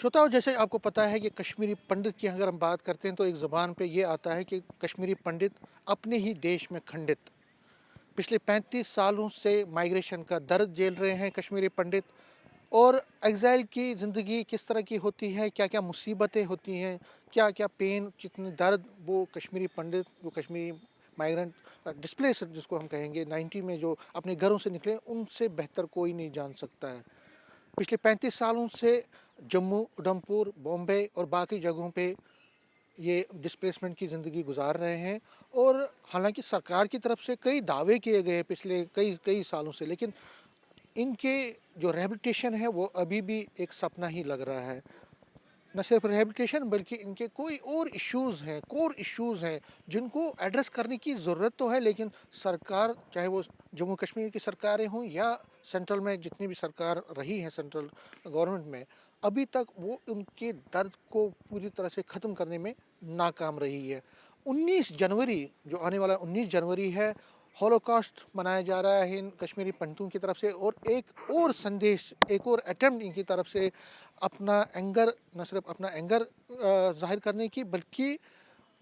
श्रोताओं, जैसे आपको पता है कि कश्मीरी पंडित की अगर हम बात करते हैं तो एक ज़ुबान पे ये आता है कि कश्मीरी पंडित अपने ही देश में खंडित। पिछले 35 सालों से माइग्रेशन का दर्द झेल रहे हैं कश्मीरी पंडित। और एग्ज़ाइल की ज़िंदगी किस तरह की होती है, क्या-क्या मुसीबतें होती हैं, क्या-क्या पेन, कितनी दर्द वो कश्मीरी पंडित, वो कश्मीरी माइग्रेंट डिस्प्लेस्ड जिसको हम कहेंगे 90 में जो अपने घरों से निकले, उनसे बेहतर कोई नहीं जान सकता है। पिछले 35 सालों से जम्मू, उधमपुर, बॉम्बे और बाकी जगहों पे ये डिस्प्लेसमेंट की ज़िंदगी गुजार रहे हैं। और हालांकि सरकार की तरफ से कई दावे किए गए हैं पिछले कई कई सालों से, लेकिन इनके जो रिहैबिलिटेशन है वो अभी भी एक सपना ही लग रहा है। न सिर्फ रिहैबिलिटेशन बल्कि इनके कोई और इश्यूज़ हैं, कोर इश्यूज़ हैं जिनको एड्रेस करने की ज़रूरत तो है, लेकिन सरकार, चाहे वो जम्मू कश्मीर की सरकारें हों या सेंट्रल में जितनी भी सरकार रही है सेंट्रल गवर्नमेंट में, अभी तक वो उनके दर्द को पूरी तरह से ख़त्म करने में नाकाम रही है। 19 जनवरी, जो आने वाला 19 जनवरी है, हॉलोकॉस्ट मनाया जा रहा है इन कश्मीरी पंडितों की तरफ से। और एक और संदेश, एक और अटेम्प्ट इनकी तरफ से अपना एंगर, न सिर्फ अपना एंगर ज़ाहिर करने की, बल्कि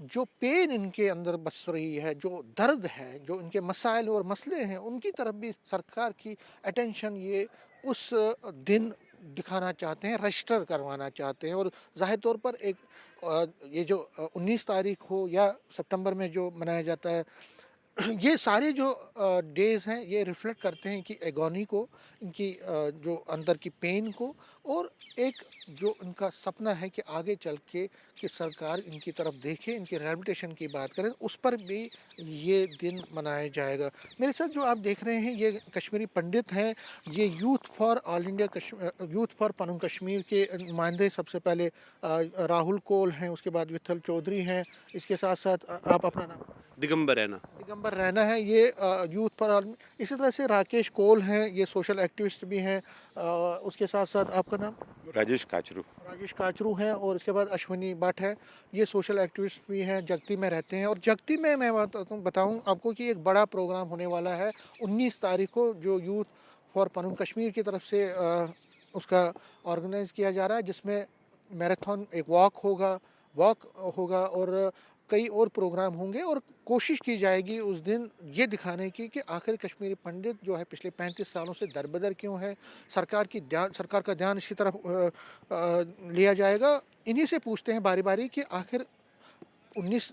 जो पेन इनके अंदर बस रही है, जो दर्द है, जो इनके मसाइल और मसले हैं, उनकी तरफ भी सरकार की अटेंशन ये उस दिन दिखाना चाहते हैं, रजिस्टर करवाना चाहते हैं। और ज़ाहिर तौर पर एक ये जो 19 तारीख हो या सितंबर में जो मनाया जाता है, ये सारे जो डेज़ हैं ये रिफ्लेक्ट करते हैं कि एगोनी को, इनकी जो अंदर की पेन को, और एक जो इनका सपना है कि आगे चल के कि सरकार इनकी तरफ देखे, इनकी रिहैबिलिटेशन की बात करें, उस पर भी ये दिन मनाया जाएगा। मेरे साथ जो आप देख रहे हैं ये कश्मीरी पंडित हैं। ये youth for all India youth for Panun Kashmir के नुमाइंदे सबसे पहले राहुल कोल हैं, उसके बाद विठल चौधरी हैं। इसके साथ साथ आप अपना नाम? दिगंबर है ना। दिगंबर रैना है, ये यूथ फॉर आर्मी। इसी तरह से राकेश कोल हैं, ये सोशल एक्टिविस्ट भी हैं। उसके साथ साथ आपका नाम? राजेश काचरू। राजेश काचरू हैं। और इसके बाद अश्विनी भट्ट है, ये सोशल एक्टिविस्ट भी हैं, जगती में रहते हैं। और जगती में मैं बताऊं आपको कि एक बड़ा प्रोग्राम होने वाला है 19 तारीख को, जो यूथ फॉर पनुम कश्मीर की तरफ से उसका ऑर्गेनाइज किया जा रहा है, जिसमें मैराथन, एक वॉक होगा और कई और प्रोग्राम होंगे। और कोशिश की जाएगी उस दिन ये दिखाने की कि आखिर कश्मीरी पंडित जो है पिछले 35 सालों से दरबदर क्यों है। सरकार का ध्यान इसी तरफ लिया जाएगा। इन्हीं से पूछते हैं बारी बारी कि आखिर 19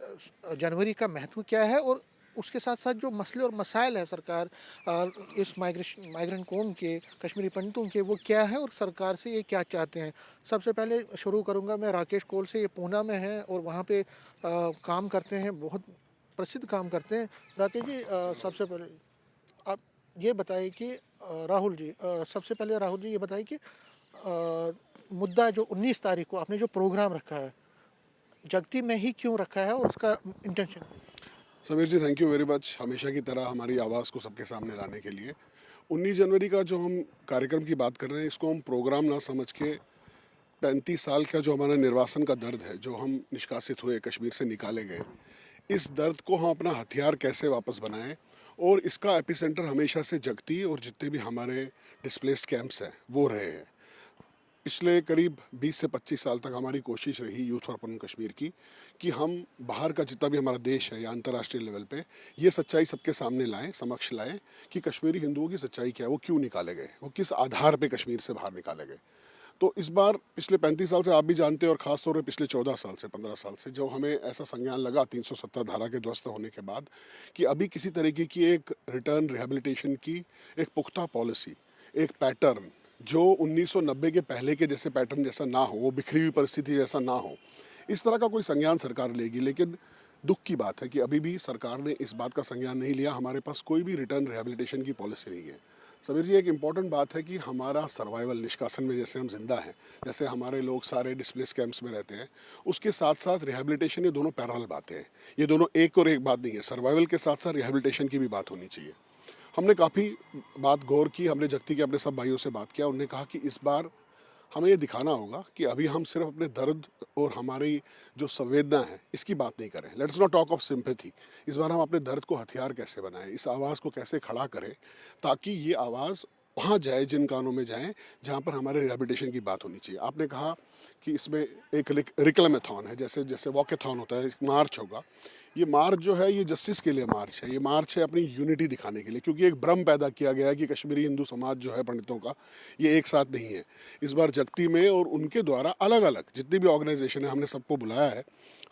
जनवरी का महत्व क्या है, और उसके साथ साथ जो मसले और मसाइल है सरकार इस माइग्रेंट कौम के, कश्मीरी पंडितों के, वो क्या है और सरकार से ये क्या चाहते हैं। सबसे पहले शुरू करूंगा मैं राकेश कोल से। ये पूना में है और वहाँ पे काम करते हैं, बहुत प्रसिद्ध काम करते हैं। राकेश जी, सबसे पहले आप ये बताइए कि राहुल जी, सबसे पहले राहुल जी ये बताइए कि मुद्दा जो 19 तारीख को आपने जो प्रोग्राम रखा है, जगती में ही क्यों रखा है और उसका intention? Sameer ji, thank you very much, हमेशा की तरह हमारी आवाज़ को सबके सामने लाने के लिए। 19 जनवरी का जो हम कार्यक्रम की बात कर रहे हैं, इसको हम प्रोग्राम ना समझ के 35 साल का जो हमारा निर्वासन का दर्द है, जो हम निष्कासित हुए, कश्मीर से निकाले गए, इस दर्द को हम अपना हथियार कैसे वापस बनाएं। और इसका एपिसेंटर हमेशा से जगती और जितने भी हमारे डिस्प्लेस्ड कैंप्स हैं वो रहे हैं। पिछले करीब 20 से 25 साल तक हमारी कोशिश रही यूथ फॉर पनुम कश्मीर की कि हम बाहर का जितना भी हमारा देश है या अंतर्राष्ट्रीय लेवल पे ये सच्चाई सबके सामने लाएं, समक्ष लाएं कि कश्मीरी हिंदुओं की सच्चाई क्या है, वो क्यों निकाले गए, वो किस आधार पे कश्मीर से बाहर निकाले गए। तो इस बार पिछले 35 साल से आप भी जानते हैं, और ख़ासतौर पर पिछले 14 साल से 15 साल से जो हमें ऐसा संज्ञान लगा 370 धारा के ध्वस्त होने के बाद कि अभी किसी तरीके की एक रिटर्न रिहेबिलिटेशन की एक पुख्ता पॉलिसी, एक पैटर्न जो 1990 के पहले के जैसे पैटर्न जैसा ना हो, वो बिखरी हुई परिस्थिति जैसा ना हो, इस तरह का कोई संज्ञान सरकार लेगी। लेकिन दुख की बात है कि अभी भी सरकार ने इस बात का संज्ञान नहीं लिया। हमारे पास कोई भी रिटर्न रिहेबिलिटेशन की पॉलिसी नहीं है। समीर जी, एक इम्पॉर्टेंट बात है कि हमारा सर्वाइवल, निष्कासन में जैसे हम जिंदा हैं, जैसे हमारे लोग सारे डिस्प्लेस कैंप्स में रहते हैं, उसके साथ साथ रिहेबिलिटेशन, ये दोनों पैरेलल बातें हैं। ये दोनों एक और एक बात नहीं है। सर्वाइवल के साथ साथ रिहेबिलिटेशन की भी बात होनी चाहिए। हमने काफ़ी बात गौर की, हमने जगती के अपने सब भाइयों से बात किया। उन्होंने कहा कि इस बार हमें ये दिखाना होगा कि अभी हम सिर्फ अपने दर्द और हमारी जो संवेदना है इसकी बात नहीं करें। Let's not talk of sympathy. इस बार हम अपने दर्द को हथियार कैसे बनाएं, इस आवाज़ को कैसे खड़ा करें ताकि ये आवाज़ वहाँ जाए, जिन कानों में जाएं जहाँ पर हमारे रिहेबिलिटेशन की बात होनी चाहिए। आपने कहा कि इसमें एक रिक्लेमेथॉन है, जैसे जैसे वॉकेथॉन होता है, एक मार्च होगा। ये मार्च जो है ये जस्टिस के लिए मार्च है, ये मार्च है अपनी यूनिटी दिखाने के लिए, क्योंकि एक भ्रम पैदा किया गया है कि कश्मीरी हिंदू समाज जो है पंडितों का ये एक साथ नहीं है। इस बार जगती में और उनके द्वारा अलग अलग जितनी भी ऑर्गेनाइजेशन है हमने सबको बुलाया है।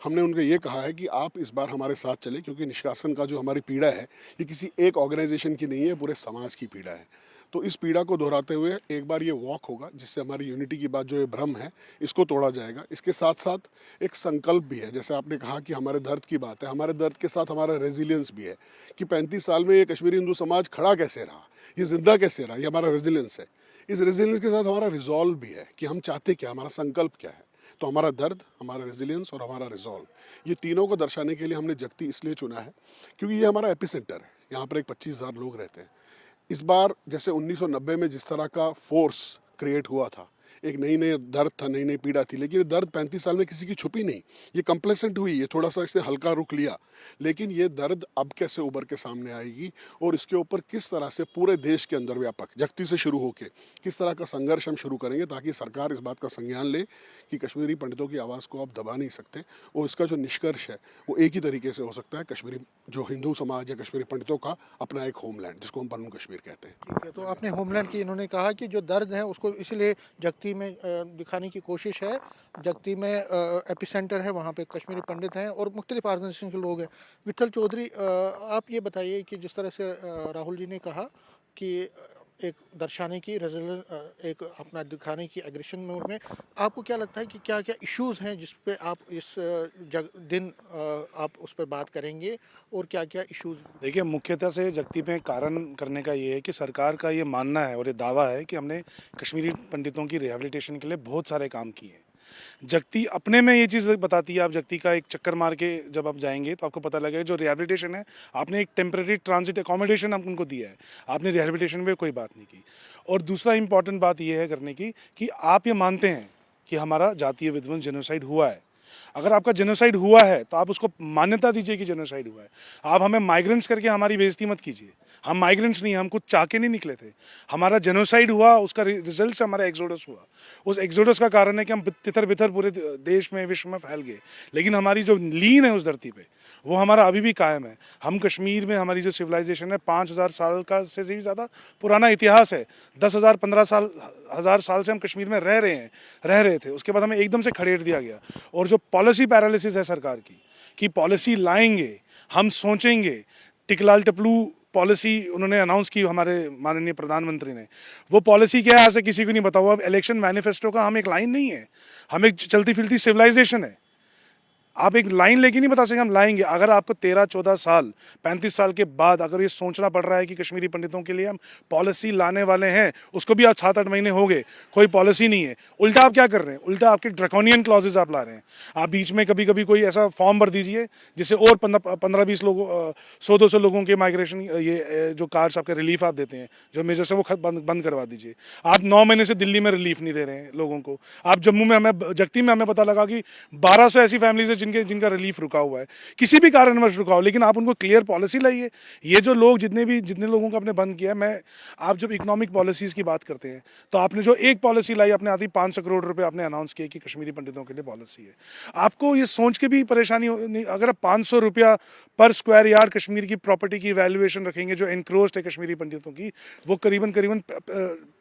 हमने उनको ये कहा है कि आप इस बार हमारे साथ चले, क्योंकि निष्कासन का जो हमारी पीड़ा है ये किसी एक ऑर्गेनाइजेशन की नहीं है, पूरे समाज की पीड़ा है। तो इस पीड़ा को दोहराते हुए एक बार ये वॉक होगा, जिससे हमारी यूनिटी की बात जो ये भ्रम है इसको तोड़ा जाएगा। इसके साथ साथ एक संकल्प भी है, जैसे आपने कहा कि हमारे दर्द की बात है, हमारे दर्द के साथ हमारा रेजिलियंस भी है कि 35 साल में ये कश्मीरी हिंदू समाज खड़ा कैसे रहा, ये जिंदा कैसे रहा, ये हमारा रेजिलियंस है। इस रेजिलियंस के साथ हमारा रिजॉल्व भी है कि हम चाहते क्या, हमारा संकल्प क्या है। तो हमारा दर्द, हमारा रेजिलियंस और हमारा रिजॉल्व, ये तीनों को दर्शाने के लिए हमने जगती इसलिए चुना है क्योंकि ये हमारा एपिसेंटर है। यहाँ पर एक 25,000 लोग रहते हैं। इस बार जैसे 1990 में जिस तरह का फोर्स क्रिएट हुआ था, एक नई नई दर्द था, नई नई पीड़ा थी, लेकिन ये दर्द 35 साल में किसी की छुपी नहीं। ये कंप्लेसेंट हुई, ये थोड़ा सा इसने हल्का रुख लिया, लेकिन ये दर्द अब कैसे उभर के सामने आएगी और इसके ऊपर किस तरह से पूरे देश के अंदर व्यापक जगती से शुरू होके किस तरह का संघर्ष हम शुरू करेंगे, ताकि सरकार इस बात का संज्ञान ले कि कश्मीरी पंडितों की आवाज़ को आप दबा नहीं सकते। और इसका जो निष्कर्ष है वो एक ही तरीके से हो सकता है, कश्मीरी जो हिंदू समाज या कश्मीरी पंडितों का अपना एक होमलैंड, जिसको हम पन्नू कश्मीर कहते हैं। ठीक है, तो आपने होमलैंड की इन्होंने कहा कि जो दर्द है उसको इसलिए जगती में दिखाने की कोशिश है। जगती में एपिसेंटर है, वहाँ पे कश्मीरी पंडित हैं और मुख्तलिफ ऑर्गेनाइजेशन के लोग हैं। विठल चौधरी, आप ये बताइए कि जिस तरह से राहुल जी ने कहा कि एक दर्शाने की एक अपना दिखाने की एग्रेशन में, उनमें आपको क्या लगता है कि क्या क्या इश्यूज़ हैं जिस पे आप इस दिन आप उस पर बात करेंगे और क्या क्या इश्यूज़? देखिए, मुख्यतः से जगती में कारण करने का ये है कि सरकार का ये मानना है और ये दावा है कि हमने कश्मीरी पंडितों की रिहैबिलिटेशन के लिए बहुत सारे काम किए हैं। जगती अपने में ये चीज़ बताती है, आप जगती का एक चक्कर मार के जब आप जाएंगे तो आपको पता लगेगा जो रिहैबिलिटेशन है, आपने एक टेम्परेरी ट्रांजिट एकोमोडेशन आप उनको दिया है, आपने रिहैबिलिटेशन में कोई बात नहीं की। और दूसरा इंपॉर्टेंट बात ये है करने की कि आप ये मानते हैं कि हमारा जातीय विध्वंस जेनोसाइड हुआ है। अगर आपका जेनोसाइड हुआ है तो आप उसको मान्यता दीजिए कि जेनोसाइड हुआ है। आप हमें माइग्रेंट्स करके हमारी बेइज्जती मत कीजिए। हम माइग्रेंट्स नहीं, हम कुछ चाह के नहीं निकले थे। हमारा जेनोसाइड हुआ, उसका रिजल्ट से हमारा एक्सोडस हुआ। उस एक्सोडस का कारण है कि हम तितर बितर पूरे देश में, विश्व में फैल गए, लेकिन हमारी जो लीन है उस धरती पे वो हमारा अभी भी कायम है। हम कश्मीर में, हमारी जो सिविलाइजेशन है 5,000 साल का से भी ज़्यादा पुराना इतिहास है। 10,000 15,000 साल से हम कश्मीर में रह रहे थे। उसके बाद हमें एकदम से खड़ेड़ दिया गया। और जो पॉलिसी पैरालिसिस है सरकार की कि पॉलिसी लाएंगे, हम सोचेंगे, टिकलाल टपलू पॉलिसी उन्होंने अनाउंस की हमारे माननीय प्रधानमंत्री ने, वो पॉलिसी क्या है आज से किसी को नहीं पता हुआ। इलेक्शन मैनिफेस्टो का हम एक लाइन नहीं है, हम एक चलती फिरती सिविलाइजेशन है। आप एक लाइन लेके नहीं बता सकेंगे हम लाएंगे। अगर आपको 13-14 साल 35 साल के बाद अगर ये सोचना पड़ रहा है कि कश्मीरी पंडितों के लिए हम पॉलिसी लाने वाले हैं, उसको भी आप 7-8 महीने हो गए, कोई पॉलिसी नहीं है। उल्टा आप क्या कर रहे हैं, उल्टा आपके ड्रैकोनियन क्लॉजेज आप ला रहे हैं। आप बीच में कभी कभी कोई ऐसा फॉर्म भर दीजिए जिससे और 15-20 लोगों 100-200 लोगों के माइग्रेशन, ये जो कार्ड्स आपके रिलीफ आप देते हैं जो मेजर से, वो बंद करवा दीजिए। आप 9 महीने से दिल्ली में रिलीफ नहीं दे रहे हैं लोगों को। आप जम्मू में, हमें जगती में हमें पता लगा कि 1200 ऐसी फैमिलीज है जिनका रिलीफ रुका हुआ है, किसी भी कारणवश रुका हो, लेकिन आप उनको क्लियर पॉलिसी लाइए। ये जो लोग जितने लोगों को आपने बंद किया, आप जब इकोनॉमिक पॉलिसीज की बात करते हैं तो आपने जो एक पॉलिसी लाई, अपने आती 500 करोड़ रुपए आपने अनाउंस किए कि कश्मीरी पंडितों के लिए पॉलिसी है। आपको ये सोच के भी परेशानी नहीं, अगर आप 500 रुपया पर स्क्वायर यार्ड कश्मीर की प्रॉपर्टी की वैल्यूएशन रखेंगे जो एनक्रोच्ड है कश्मीरी पंडितों की, वो करीबन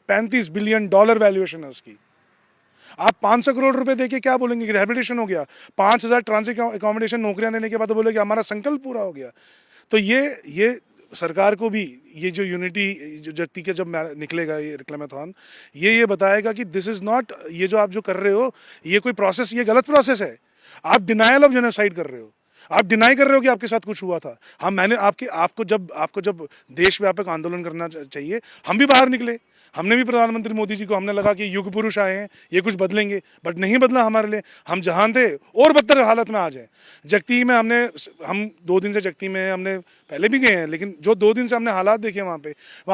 35 बिलियन डॉलर वैल्यूएशन है उसकी। आप 500 करोड़ रुपए देके क्या बोलेंगे कि रिहैबिलिटेशन हो गया? 5,000 ट्रांजिट एकोमोडेशन नौकरियां देने के बाद बोलेंगे हमारा संकल्प पूरा हो गया। तो ये सरकार को भी ये जो यूनिटी जो जगती के जब निकलेगा ये रिक्लेमेथॉन, ये बताएगा कि दिस इज नॉट, ये जो आप जो कर रहे हो ये कोई प्रोसेस, ये गलत प्रोसेस है। आप डिनायल ऑफ जेनोसाइड कर रहे हो, आप डिनाई कर रहे हो कि आपके साथ कुछ हुआ था। आपको जब देश व्यापक आंदोलन करना चाहिए, हम भी बाहर निकले। हमने भी प्रधानमंत्री मोदी जी को, हमने लगा कि युग पुरुष आए हैं, ये कुछ बदलेंगे, बट नहीं बदला हमारे लिए। हम जहाँ थे और बदतर हालत में आ जाए। जगती में हम 2 दिन से जगती में, हमने पहले भी गए हैं, लेकिन जो 2 दिन से हमने हालात देखे वहाँ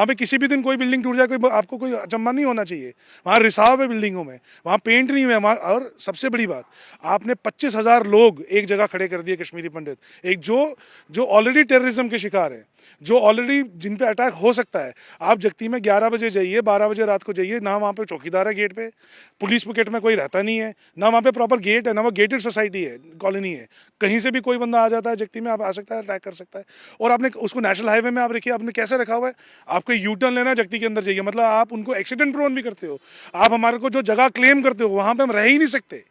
पे किसी भी दिन कोई बिल्डिंग टूट जाए, आपको कोई अचंभा नहीं होना चाहिए। वहाँ रिसाव है बिल्डिंगों में, वहाँ पेंट नहीं हुए। और सबसे बड़ी बात, आपने 25,000 लोग एक जगह खड़े कर दिए कश्मीरी पंडित, एक जो ऑलरेडी टेररिज्म के शिकार है। जो ऑलरेडी जिन पे अटैक हो सकता है। आप जगती में 11 बजे जाइए, 12 बजे रात को जाइए, ना वहाँ पे चौकीदार है गेट पे, पुलिस पुकेट में कोई रहता नहीं है, ना वहाँ पे प्रॉपर गेट है, ना वो गेटेड सोसाइटी है, कॉलोनी है। कहीं से भी कोई बंदा आ जाता है जगती में, आप आ सकता है, अटैक कर सकता है। और आपने उसको नेशनल हाईवे में आप रखिए, आपने कैसे रखा हुआ है, आपको यू टर्न लेना है जगती के अंदर जाइए, मतलब आप उनको एक्सीडेंट प्रोन भी करते हो। आप हमारे को जो जगह क्लेम करते हो वहाँ पे हम रह ही नहीं सकते,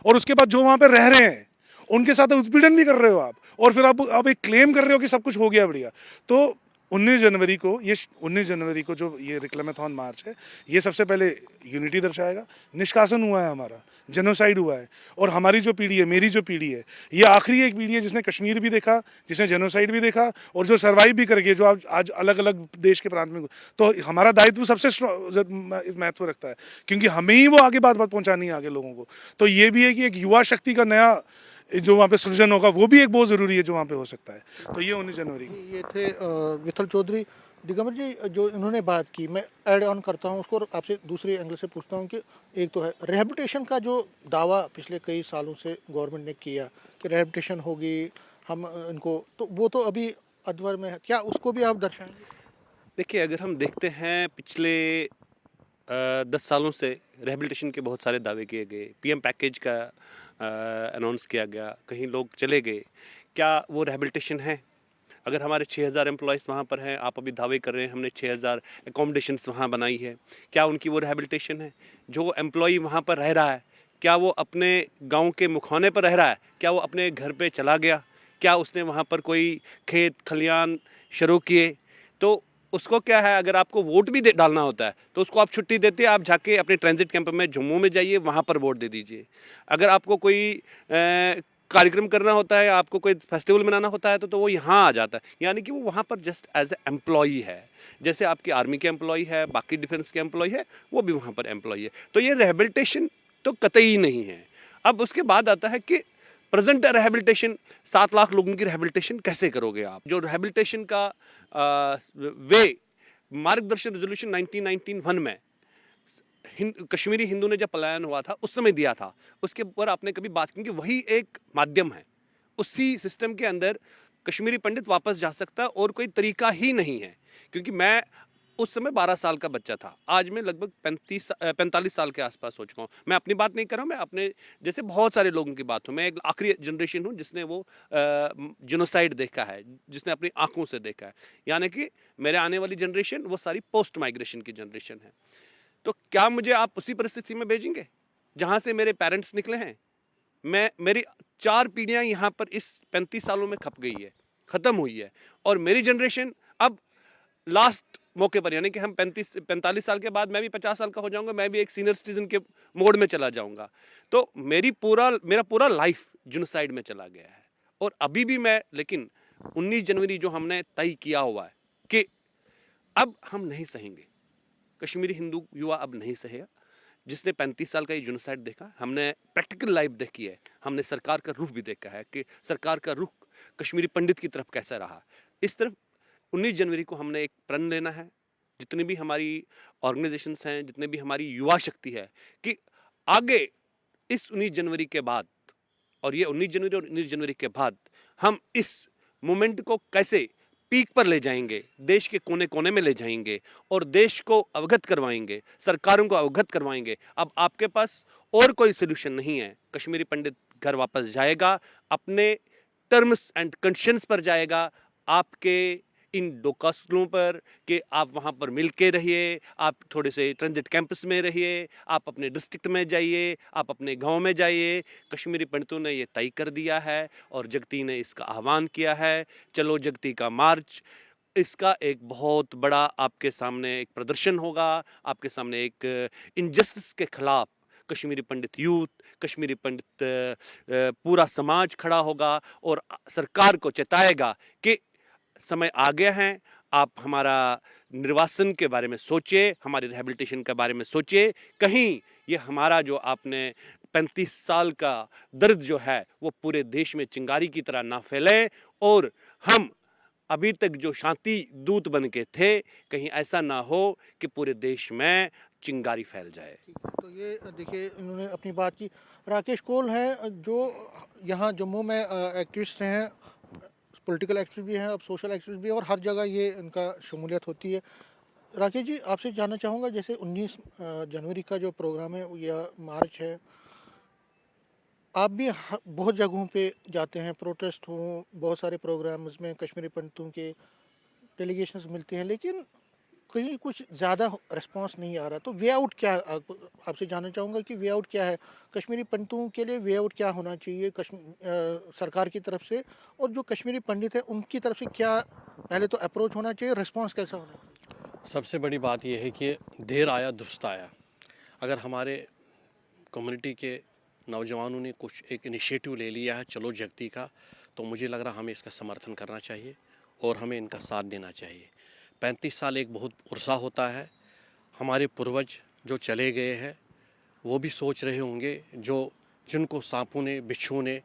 और उसके बाद जो वहाँ पे रह रहे हैं उनके साथ उत्पीड़न भी कर रहे हो आप, और फिर आप एक क्लेम कर रहे हो कि सब कुछ हो गया बढ़िया। तो 19 जनवरी को 19 जनवरी को जो ये रिक्लेमेथॉन मार्च है, ये सबसे पहले यूनिटी दर्शाएगा। निष्कासन हुआ है हमारा, जेनोसाइड हुआ है, और हमारी जो पीढ़ी है, मेरी जो पीढ़ी है, ये आखिरी एक पीढ़ी है जिसने कश्मीर भी देखा, जिसने जेनोसाइड भी देखा, और जो सर्वाइव भी करके जो आज अलग अलग देश के प्रांत में। तो हमारा दायित्व सबसे महत्व रखता है, क्योंकि हमें ही वो आगे बात पहुंचानी है आगे लोगों को। तो ये भी है कि एक युवा शक्ति का नया जो वहाँ पे सृजन होगा, वो भी एक बहुत ज़रूरी है जो वहाँ पे हो सकता है। तो ये 19 जनवरी को। ये थे विठल चौधरी। दिगंबर जी, जो इन्होंने बात की, मैं ऐड ऑन करता हूँ उसको और आपसे दूसरे एंगल से पूछता हूँ कि एक तो है रिहैबिलिटेशन का जो दावा पिछले कई सालों से गवर्नमेंट ने किया कि रिहैबिलिटेशन होगी, हम इनको, तो वो तो अभी अधवर में है, क्या उसको भी आप दर्शाएंगे? देखिए, अगर हम देखते हैं पिछले 10 सालों से रिहैबिलिटेशन के बहुत सारे दावे किए गए, पीएम पैकेज का अनाउंस किया गया, कहीं लोग चले गए, क्या वो रिहैबिलिटेशन है? अगर हमारे 6000 एम्प्लॉयज़ वहाँ पर हैं, आप अभी दावे कर रहे हैं हमने 6000 अकोमोडेशंस वहाँ बनाई है, क्या उनकी वो रिहैबिलिटेशन है? जो एम्प्लॉई वहाँ पर रह रहा है, क्या वो अपने गाँव के मुखौने पर रह रहा है? क्या वो अपने घर पे चला गया? क्या उसने वहाँ पर कोई खेत खलियान शुरू किए? तो उसको क्या है, अगर आपको वोट भी डालना होता है तो उसको आप छुट्टी देते हैं, आप जाके अपने ट्रांजिट कैंप में जम्मू में जाइए, वहाँ पर वोट दे दीजिए। अगर आपको कोई कार्यक्रम करना होता है, आपको कोई फेस्टिवल मनाना होता है तो वो यहाँ आ जाता है, यानी कि वो वहाँ पर जस्ट एज ए एम्प्लॉई है। जैसे आपकी आर्मी के एम्प्लॉई है, बाकी डिफेंस के एम्प्लॉई है, वो भी वहाँ पर एम्प्लॉई है। तो ये रिहैबिलिटेशन तो कतई नहीं है। अब उसके बाद आता है कि प्रेजेंट रिहैबिलिटेशन, 7 लाख लोगों की रिहैबिलिटेशन कैसे करोगे आप? जो रिहैबिलिटेशन का वे मार्गदर्शन रेजोल्यूशन 1991 में कश्मीरी हिंदू ने जब पलायन हुआ था उस समय दिया था, उसके ऊपर आपने कभी बात की कि वही एक माध्यम है। उसी सिस्टम के अंदर कश्मीरी पंडित वापस जा सकता है और कोई तरीका ही नहीं है। क्योंकि मैं उस समय 12 साल का बच्चा था, आज मैं लगभग 45 साल के आसपास हो चुका हूँ। मैं अपनी बात नहीं कर रहा हूँ, मैं अपने जैसे बहुत सारे लोगों की बात हूँ। मैं एक आखिरी जनरेशन हूँ जिसने वो जेनोसाइड देखा है, जिसने अपनी आंखों से देखा है। यानी कि मेरे आने वाली जनरेशन वो सारी पोस्ट माइग्रेशन की जनरेशन है। तो क्या मुझे आप उसी परिस्थिति में भेजेंगे जहां से मेरे पेरेंट्स निकले हैं? मेरी 4 पीढ़ियां यहाँ पर इस 35 सालों में खप गई है, खत्म हुई है, और मेरी जनरेशन अब लास्ट मौके पर, यानी कि हम 45 साल के बाद मैं भी 50 साल का हो जाऊंगा, मैं भी एक सीनियर सिटीजन के मोड में चला जाऊंगा। तो मेरा पूरा लाइफ जेनोसाइड में चला गया है। और अभी भी मैं, लेकिन 19 जनवरी जो हमने तय किया हुआ है कि अब हम नहीं सहेंगे, कश्मीरी हिंदू युवा अब नहीं सहेगा। जिसने 35 साल का ये जेनोसाइड देखा, हमने प्रैक्टिकल लाइफ देखी है, हमने सरकार का रुख भी देखा है कि सरकार का रुख कश्मीरी पंडित की तरफ कैसा रहा। इस तरफ 19 जनवरी को हमने एक प्रण लेना है, जितनी भी हमारी ऑर्गेनाइजेशंस हैं, जितने भी हमारी युवा शक्ति है, कि आगे इस 19 जनवरी के बाद, और ये 19 जनवरी और 19 जनवरी के बाद हम इस मोमेंट को कैसे पीक पर ले जाएंगे, देश के कोने कोने में ले जाएंगे और देश को अवगत करवाएंगे, सरकारों को अवगत करवाएंगे। अब आपके पास और कोई सोल्यूशन नहीं है। कश्मीरी पंडित घर वापस जाएगा, अपने टर्म्स एंड कंडीशंस पर जाएगा, आपके इन डोकास्लों पर कि आप वहाँ पर मिल के रहिए, आप थोड़े से ट्रांजिट कैंपस में रहिए, आप अपने डिस्ट्रिक्ट में जाइए, आप अपने गांव में जाइए। कश्मीरी पंडितों ने ये तय कर दिया है और जगती ने इसका आह्वान किया है। चलो जगती का मार्च, इसका एक बहुत बड़ा आपके सामने एक प्रदर्शन होगा, आपके सामने एक इनजस्टिस के खिलाफ कश्मीरी पंडित यूथ, कश्मीरी पंडित पूरा समाज खड़ा होगा और सरकार को चेताएगा कि समय आ गया है, आप हमारा निर्वासन के बारे में सोचिए, हमारे रिहैबिलिटेशन के बारे में सोचिए। कहीं ये हमारा जो आपने 35 साल का दर्द जो है वो पूरे देश में चिंगारी की तरह ना फैले, और हम अभी तक जो शांति दूत बन के थे, कहीं ऐसा ना हो कि पूरे देश में चिंगारी फैल जाए। ठीक है, तो ये देखिए इन्होंने अपनी बात की। राकेश कोल हैं जो यहाँ जम्मू में एक्टिविस्ट हैं, पॉलिटिकल एक्टिविस्ट भी हैं, अब सोशल एक्टिविस्ट भी हैं और हर जगह ये इनका शमूलियत होती है। राकेश जी, आपसे जानना चाहूँगा, जैसे 19 जनवरी का जो प्रोग्राम है या मार्च है, आप भी बहुत जगहों पे जाते हैं, प्रोटेस्ट हों, बहुत सारे प्रोग्राम्स में कश्मीरी पंडितों के डेलीगेशंस मिलते हैं, लेकिन कहीं कुछ ज़्यादा रिस्पांस नहीं आ रहा। तो वे आउट क्या, आपसे जानना चाहूँगा कि वे आउट क्या है? कश्मीरी पंडितों के लिए वे आउट क्या होना चाहिए सरकार की तरफ से, और जो कश्मीरी पंडित हैं उनकी तरफ से क्या पहले तो अप्रोच होना चाहिए, रिस्पांस कैसा होना चाहिए? सबसे बड़ी बात यह है कि देर आया दुरुस्त आया। अगर हमारे कम्युनिटी के नौजवानों ने कुछ एक इनिशिएटिव ले लिया है चलो जगती का, तो मुझे लग रहा हमें इसका समर्थन करना चाहिए और हमें इनका साथ देना चाहिए। 35 साल एक बहुत उर्सा होता है। हमारे पूर्वज जो चले गए हैं वो भी सोच रहे होंगे, जो जिनको सांपों ने, बिच्छू ने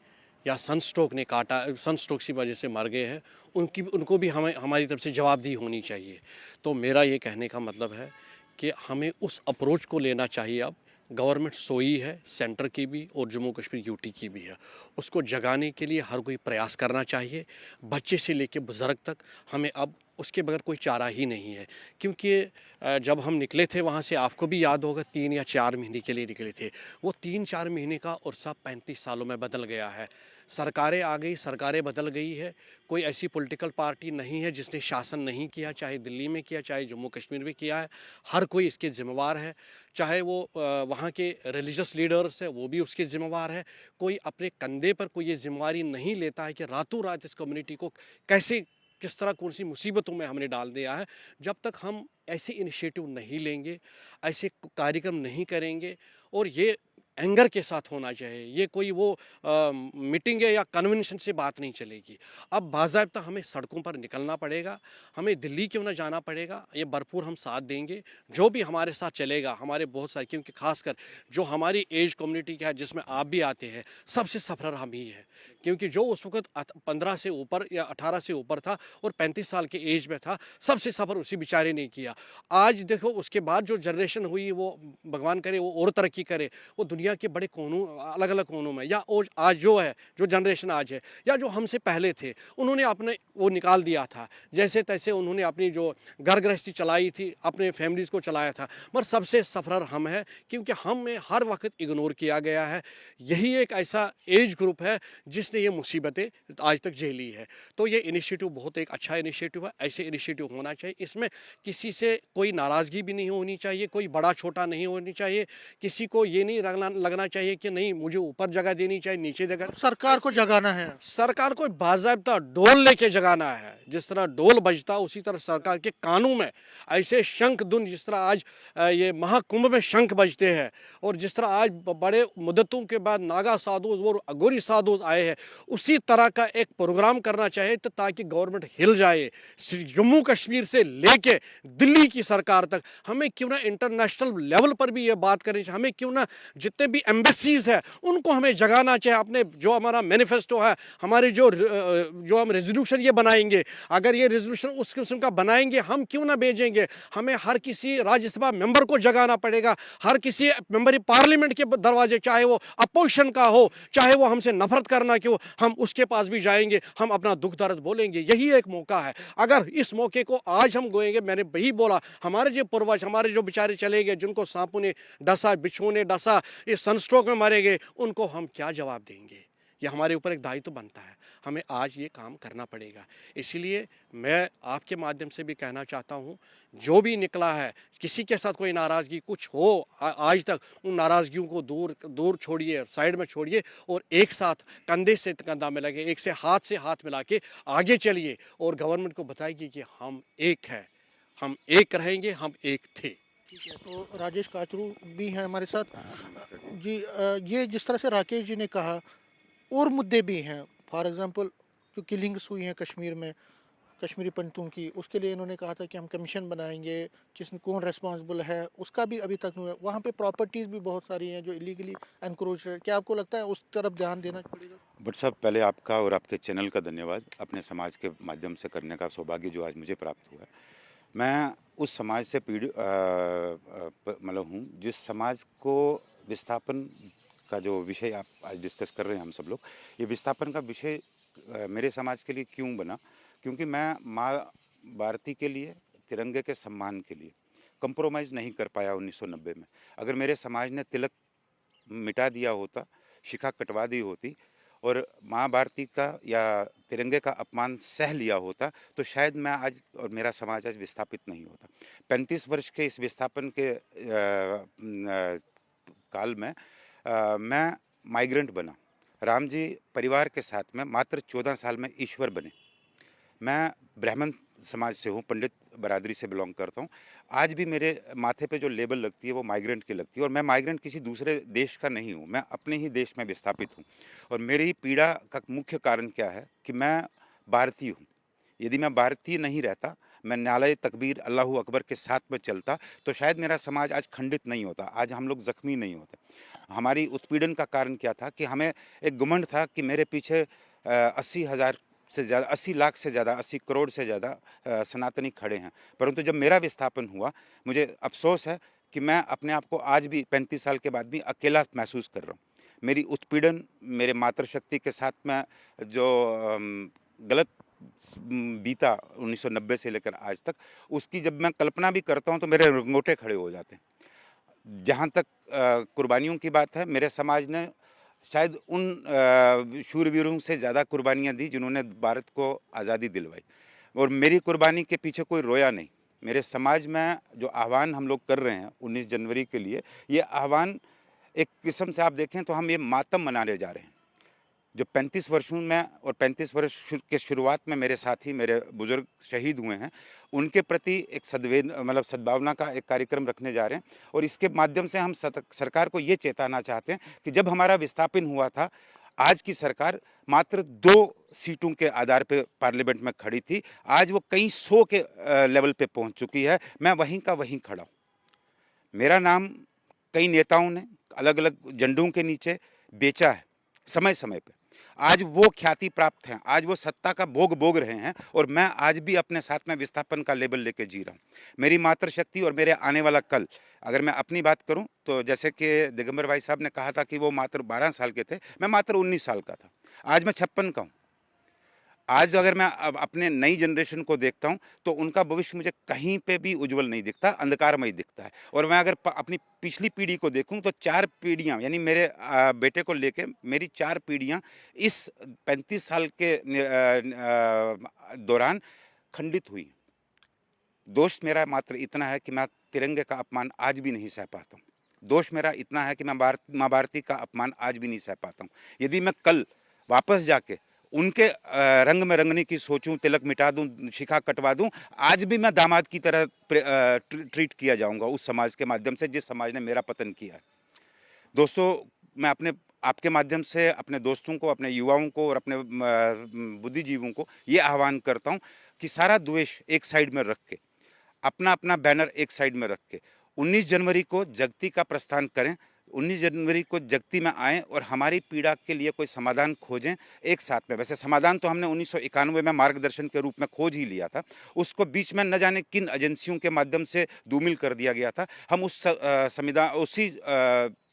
या सनस्ट्रोक ने काटा, सनस्ट्रोक की वजह से मर गए हैं, उनको भी हमारी तरफ से जवाबदेही होनी चाहिए। तो मेरा ये कहने का मतलब है कि हमें उस अप्रोच को लेना चाहिए। अब गवर्नमेंट सोई है, सेंटर की भी और जम्मू कश्मीर यूटी की भी है। उसको जगाने के लिए हर कोई प्रयास करना चाहिए, बच्चे से लेकर बुज़ुर्ग तक। हमें अब उसके बगैर कोई चारा ही नहीं है, क्योंकि जब हम निकले थे वहाँ से, आपको भी याद होगा 3 या 4 महीने के लिए निकले थे। वो 3-4 महीने का उर्सा 35 सालों में बदल गया है। सरकारें आ गई, सरकारें बदल गई है। कोई ऐसी पॉलिटिकल पार्टी नहीं है जिसने शासन नहीं किया, चाहे दिल्ली में किया, चाहे जम्मू कश्मीर में किया है। हर कोई इसके ज़िम्मेवार है। चाहे वो वहाँ के रिलीजियस लीडर्स है, वो भी उसके ज़िम्मेवार है। कोई अपने कंधे पर कोई ये जिम्मेवारी नहीं लेता है कि रातों रात इस कम्युनिटी को किस तरह कौन सी मुसीबतों में हमने डाल दिया है। जब तक हम ऐसे इनिशिएटिव नहीं लेंगे, ऐसे कार्यक्रम नहीं करेंगे, और ये एंगर के साथ होना चाहिए, ये कोई वो मीटिंग है या कन्वेंशन से बात नहीं चलेगी। अब बाज़ाब्ता हमें सड़कों पर निकलना पड़ेगा, हमें दिल्ली क्यों ना जाना पड़ेगा, ये भरपूर हम साथ देंगे। जो भी हमारे साथ चलेगा, हमारे बहुत सारे, क्योंकि खासकर जो हमारी एज कम्युनिटी का है, जिसमें आप भी आते हैं, सबसे सफर हम ही है। क्योंकि जो उस वक्त 15 से ऊपर या 18 से ऊपर था और 35 साल के एज में था, सबसे सफ़र उसी बेचारे ने किया। आज देखो उसके बाद जो जनरेशन हुई, वो भगवान करे वो और तरक्की करे, वो दुनिया के बड़े कोनों, अलग अलग कोनों में, या आज जो है, जो जनरेशन आज है, या जो हमसे पहले थे, उन्होंने अपने वो निकाल दिया था, जैसे तैसे उन्होंने अपनी जो घर गृहस्थी चलाई थी, अपने फैमिलीज़ को चलाया था। मगर सबसे सफरर हम है, क्योंकि हम में हर वक्त इग्नोर किया गया है। यही एक ऐसा एज ग्रुप है जिसने ये मुसीबतें आज तक झेली है। तो ये इनिशिएटिव बहुत एक अच्छा इनिशिएटिव है, ऐसे इनिशिएटिव होना चाहिए। इसमें किसी से कोई नाराज़गी भी नहीं होनी चाहिए, कोई बड़ा छोटा नहीं होनी चाहिए, किसी को ये नहीं लगना चाहिए कि नहीं मुझे ऊपर जगह देनी चाहिए, नीचे जगह। सरकार को जगाना है। सरकार को बाज़ाब्ता डोल लेके जगाना है। जिस तरह डोल बजता, उसी तरह सरकार के कानून में ऐसे शंख धुन, जिस तरह आज ये महाकुंभ में शंख बजते हैं, और जिस तरह आज बड़े मुद्दतों के बाद नागा साधुज और अगोरी साधुज आए हैं, उसी तरह का एक प्रोग्राम करना चाहिए, तो ताकि गवर्नमेंट हिल जाए। जम्मू कश्मीर से लेके दिल्ली की सरकार तक, हमें क्यों ना इंटरनेशनल लेवल पर भी ये बात करनी चाहिए। हमें क्यों ना जितने भी एम्बेसीज है उनको हमें जगाना चाहिए। अपने जो हमारा मैनिफेस्टो है, हमारे जो हम रेजोल्यूशन ये बनाएंगे, अगर ये रेजोल्यूशन उस किस्म का बनाएंगे, हम क्यों ना भेजेंगे। हमें हर किसी राज्यसभा मेंबर को जगाना पड़ेगा, हर किसी मेंबर पार्लियामेंट के दरवाजे, चाहे वो अपोजिशन का हो, चाहे वो हमसे नफरत करना क्यों, हम उसके पास भी जाएंगे, हम अपना दुख दर्द बोलेंगे। यही एक मौका है। अगर इस मौके को आज हम गोएंगे, मैंने वही बोला, हमारे जो पूर्वज, हमारे जो बेचारे चले गए, जिनको सांपों ने डसा, बिच्छू ने डसा, इस सनस्ट्रोक में मारे गए, उनको हम क्या जवाब देंगे। ये हमारे ऊपर एक दायित्व बनता है, हमें आज ये काम करना पड़ेगा। इसीलिए मैं आपके माध्यम से भी कहना चाहता हूँ, जो भी निकला है, किसी के साथ कोई नाराज़गी कुछ हो आज तक, उन नाराज़गियों को दूर छोड़िए, साइड में छोड़िए, और एक साथ कंधे से कंधा मिलाके, एक से हाथ मिला के आगे चलिए, और गवर्नमेंट को बताइए कि हम एक हैं, हम एक रहेंगे, हम एक थे। ठीक है, तो राजेश काचरू भी हैं हमारे साथ। जी, ये जिस तरह से राकेश जी ने कहा, और मुद्दे भी हैं। फॉर एग्जांपल, जो किलिंग्स हुई हैं कश्मीर में कश्मीरी पंडितों की, उसके लिए इन्होंने कहा था कि हम कमीशन बनाएंगे, कौन रेस्पॉन्सिबल है, उसका भी अभी तक नहीं हुआ। वहाँ पे प्रॉपर्टीज़ भी बहुत सारी हैं जो इलीगली एनक्रोच है। क्या आपको लगता है उस तरफ ध्यान देना पड़ेगा? बट साहब, पहले आपका और आपके चैनल का धन्यवाद, अपने समाज के माध्यम से करने का सौभाग्य जो आज मुझे प्राप्त हुआ। मैं उस समाज से मतलब हूँ जिस समाज को विस्थापन का जो विषय आप आज डिस्कस कर रहे हैं, हम सब लोग, ये विस्थापन का विषय मेरे समाज के लिए क्यों बना, क्योंकि मैं माँ भारती के लिए, तिरंगे के सम्मान के लिए कंप्रोमाइज़ नहीं कर पाया 1990 में। अगर मेरे समाज ने तिलक मिटा दिया होता, शिखा कटवा दी होती और माँ भारती का या तिरंगे का अपमान सह लिया होता, तो शायद मैं आज और मेरा समाज आज विस्थापित नहीं होता। 35 वर्ष के इस विस्थापन के काल में मैं माइग्रेंट बना। राम जी परिवार के साथ में मात्र 14 साल में ईश्वर बने। मैं ब्राह्मण समाज से हूँ, पंडित बरादरी से बिलोंग करता हूँ। आज भी मेरे माथे पे जो लेबल लगती है वो माइग्रेंट की लगती है, और मैं माइग्रेंट किसी दूसरे देश का नहीं हूँ, मैं अपने ही देश में विस्थापित हूँ। और मेरी पीड़ा का मुख्य कारण क्या है कि मैं भारतीय हूँ। यदि मैं भारतीय नहीं रहता, मैं नाले तकबीर अल्लाहू अकबर के साथ में चलता, तो शायद मेरा समाज आज खंडित नहीं होता, आज हम लोग ज़ख्मी नहीं होते। हमारी उत्पीड़न का कारण क्या था कि हमें एक घमंड था कि मेरे पीछे 80,000 से ज़्यादा, 80 लाख से ज़्यादा, 80 करोड़ से ज़्यादा सनातनी खड़े हैं। परंतु जब मेरा विस्थापन हुआ, मुझे अफ़सोस है कि मैं अपने आप को आज भी 35 साल के बाद भी अकेला महसूस कर रहा हूँ। मेरी उत्पीड़न, मेरे मातृशक्ति के साथ में जो गलत बीता 1990 से लेकर आज तक, उसकी जब मैं कल्पना भी करता हूँ तो मेरे रोंगटे खड़े हो जाते हैं। जहाँ तक कुर्बानियों की बात है, मेरे समाज ने शायद उन शूरवीरों से ज़्यादा कुर्बानियाँ दी जिन्होंने भारत को आज़ादी दिलवाई, और मेरी कुर्बानी के पीछे कोई रोया नहीं। मेरे समाज में जो आह्वान हम लोग कर रहे हैं 19 जनवरी के लिए, ये आह्वान एक किस्म से आप देखें तो हम ये मातम मनाने जा रहे हैं। जो 35 वर्षों में और 35 वर्ष के शुरुआत में मेरे साथी, मेरे बुज़ुर्ग शहीद हुए हैं, उनके प्रति एक मतलब सद्भावना का एक कार्यक्रम रखने जा रहे हैं। और इसके माध्यम से हम सरकार को ये चेताना चाहते हैं कि जब हमारा विस्थापन हुआ था, आज की सरकार मात्र 2 सीटों के आधार पे पार्लियामेंट में खड़ी थी, आज वो कई 100 के लेवल पे पहुंच चुकी है। मैं वहीं का वहीं खड़ा हूँ। मेरा नाम कई नेताओं ने अलग-अलग झंडों के नीचे बेचा है समय-समय पे। आज वो ख्याति प्राप्त हैं, आज वो सत्ता का भोग भोग रहे हैं, और मैं आज भी अपने साथ में विस्थापन का लेबल लेके जी रहा हूँ। मेरी मातृशक्ति और मेरे आने वाला कल, अगर मैं अपनी बात करूँ तो जैसे कि दिगंबर भाई साहब ने कहा था कि वो मात्र 12 साल के थे, मैं मात्र 19 साल का था। आज मैं 56 का हूँ। आज अगर मैं अब अपने नई जनरेशन को देखता हूँ तो उनका भविष्य मुझे कहीं पे भी उज्जवल नहीं दिखता, अंधकारमय दिखता है। और मैं अगर अपनी पिछली पीढ़ी को देखूँ तो 4 पीढ़ियाँ, यानी मेरे बेटे को लेके मेरी 4 पीढ़ियाँ इस 35 साल के दौरान खंडित हुई। दोष मेरा मात्र इतना है कि मैं तिरंगे का अपमान आज भी नहीं सह पाता हूँ। दोष मेरा इतना है कि मैं माँ भारती का अपमान आज भी नहीं सह पाता हूँ। यदि मैं कल वापस जाके उनके रंग में रंगने की सोचूं, तिलक मिटा दूं, शिखा कटवा दूं, आज भी मैं दामाद की तरह ट्रीट किया जाऊंगा उस समाज के माध्यम से जिस समाज ने मेरा पतन किया है। दोस्तों, मैं अपने आपके माध्यम से अपने दोस्तों को, अपने युवाओं को और अपने बुद्धिजीवों को ये आह्वान करता हूं कि सारा द्वेष एक साइड में रख के, अपना अपना बैनर एक साइड में रख के 19 जनवरी को जगती का प्रस्थान करें। 19 जनवरी को जगती में आएँ और हमारी पीड़ा के लिए कोई समाधान खोजें एक साथ में। वैसे समाधान तो हमने 1991 में मार्गदर्शन के रूप में खोज ही लिया था, उसको बीच में न जाने किन एजेंसियों के माध्यम से धूमिल कर दिया गया था। हम उसी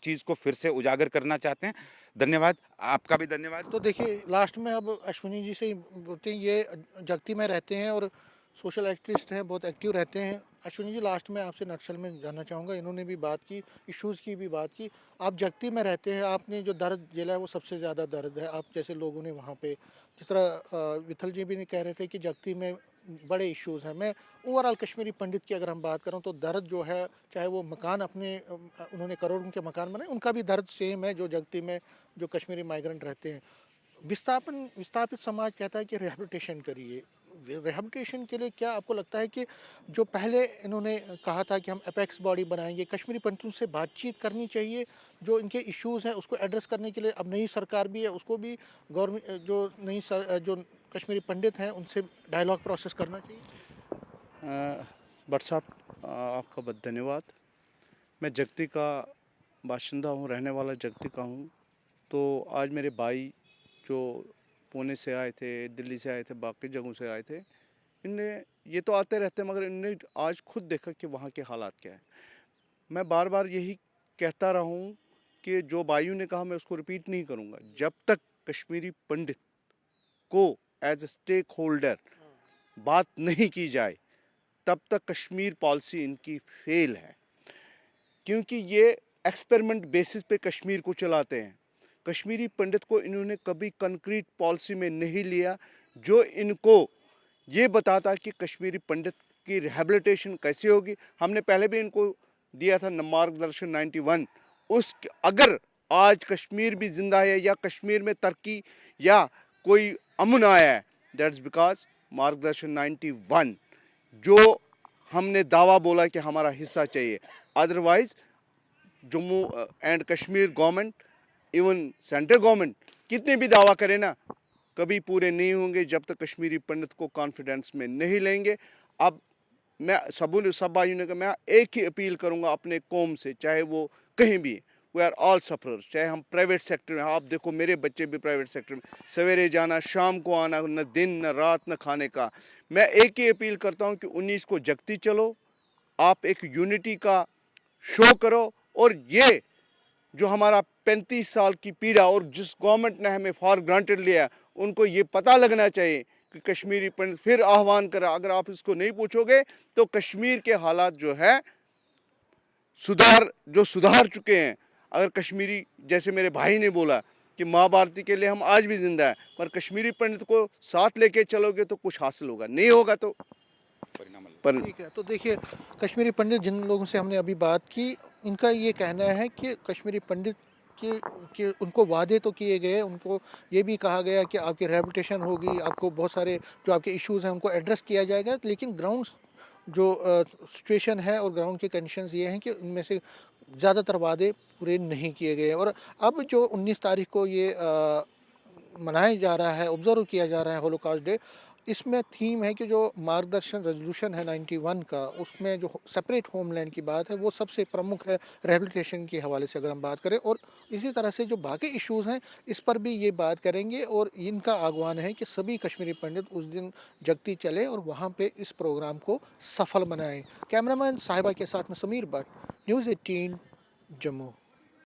चीज़ को फिर से उजागर करना चाहते हैं। धन्यवाद, आपका भी धन्यवाद। तो देखिए, लास्ट में अब अश्विनी जी से ही बोलते हैं, ये जगती में रहते हैं और सोशल एक्टिविस्ट हैं, बहुत एक्टिव रहते हैं। अश्विनी जी, लास्ट में आपसे नक्सल में जानना चाहूँगा, इन्होंने भी बात की, इश्यूज़ की भी बात की। आप जगती में रहते हैं, आपने जो दर्द झेला है वो सबसे ज़्यादा दर्द है आप जैसे लोगों ने वहाँ पे। जिस तरह विथल जी भी नहीं कह रहे थे कि जगती में बड़े इश्यूज़ हैं। मैं ओवरऑल कश्मीरी पंडित की अगर हम बात करूँ तो दर्द जो है, चाहे वो मकान अपने उन्होंने करोड़ों के मकान बनाए, उनका भी दर्द सेम है जो जगती में जो कश्मीरी माइग्रेंट रहते हैं। विस्थापित समाज कहता है कि रिहैबिलिटेशन करिए। रिहैबिलिटेशन के लिए क्या आपको लगता है कि जो पहले इन्होंने कहा था कि हम एपेक्स बॉडी बनाएंगे, कश्मीरी पंडितों से बातचीत करनी चाहिए, जो इनके इश्यूज़ हैं उसको एड्रेस करने के लिए अब नई सरकार भी है, उसको भी गवर्नमेंट जो कश्मीरी पंडित हैं उनसे डायलॉग प्रोसेस करना चाहिए? भट्ट साहब, आपका बहुत धन्यवाद। मैं जगती का बाशिंदा हूँ, रहने वाला जगती का हूँ। तो आज मेरे भाई जो पुणे से आए थे, दिल्ली से आए थे, बाकी जगहों से आए थे, इनने ये तो आते रहते हैं मगर इनने आज खुद देखा कि वहाँ के हालात क्या है। मैं बार बार यही कहता रहा हूँ कि जो भाइयों ने कहा मैं उसको रिपीट नहीं करूँगा। जब तक कश्मीरी पंडित को एज ए स्टेक होल्डर बात नहीं की जाए तब तक कश्मीर पॉलिसी इनकी फेल है, क्योंकि ये एक्सपेरिमेंट बेसिस पे कश्मीर को चलाते हैं। कश्मीरी पंडित को इन्होंने कभी कंक्रीट पॉलिसी में नहीं लिया जो इनको ये बताता कि कश्मीरी पंडित की रिहेबिलिटेशन कैसे होगी। हमने पहले भी इनको दिया था मार्गदर्शन 91। उस अगर आज कश्मीर भी जिंदा है या कश्मीर में तरक्की या कोई अमन आया है, दैट्स बिकॉज मार्गदर्शन 91 जो हमने दावा बोला कि हमारा हिस्सा चाहिए। Otherwise Jammu and Kashmir government, even central government कितने भी दावा करे ना, कभी पूरे नहीं होंगे जब तक कश्मीरी पंडित को कॉन्फिडेंस में नहीं लेंगे। अब मैं सब भाइयों ने कहा, मैं एक ही अपील करूंगा अपने कौम से, चाहे वो कहीं भी, वी आर ऑल सफरर्स, चाहे हम प्राइवेट सेक्टर में, आप देखो मेरे बच्चे भी प्राइवेट सेक्टर में, सवेरे जाना शाम को आना, न दिन न रात न खाने का। मैं एक ही अपील करता हूं कि 19 को जगती चलो, आप एक यूनिटी का शो करो। और ये जो हमारा 35 साल की पीड़ा और जिस गवर्नमेंट ने हमें फॉर ग्रांटेड लिया, उनको ये पता लगना चाहिए कि कश्मीरी पंडित फिर आह्वान करा। अगर आप इसको नहीं पूछोगे तो कश्मीर के हालात जो है सुधार चुके हैं। अगर कश्मीरी, जैसे मेरे भाई ने बोला कि माँ भारती के लिए हम आज भी जिंदा है, पर कश्मीरी पंडित को साथ लेके चलोगे तो कुछ हासिल होगा, नहीं होगा तो पर। ठीक है, तो देखिए कश्मीरी पंडित जिन लोगों से हमने अभी बात की, इनका ये कहना है कि कश्मीरी पंडित कि उनको वादे तो किए गए, उनको ये भी कहा गया कि आपकी रिहेबिलिटेशन होगी, आपको बहुत सारे जो आपके इश्यूज़ हैं उनको एड्रेस किया जाएगा, लेकिन ग्राउंड जो सिचुएशन है और ग्राउंड के कंडीशंस ये हैं कि उनमें से ज़्यादातर वादे पूरे नहीं किए गए। और अब जो 19 तारीख को ये मनाया जा रहा है, ऑब्जर्व किया जा रहा है होलोकॉस्ट डे, इसमें थीम है कि जो मार्गदर्शन रेजोल्यूशन है 91 का, उसमें जो सेपरेट होमलैंड की बात है वो सबसे प्रमुख है रिहेबिलिटेशन के हवाले से अगर हम बात करें। और इसी तरह से जो बाकी इश्यूज़ हैं इस पर भी ये बात करेंगे। और इनका आह्वान है कि सभी कश्मीरी पंडित उस दिन जगती चले और वहाँ पे इस प्रोग्राम को सफल बनाएं। कैमरामैन साहिबा के साथ में समीर भट्ट, न्यूज़ 18 जम्मू।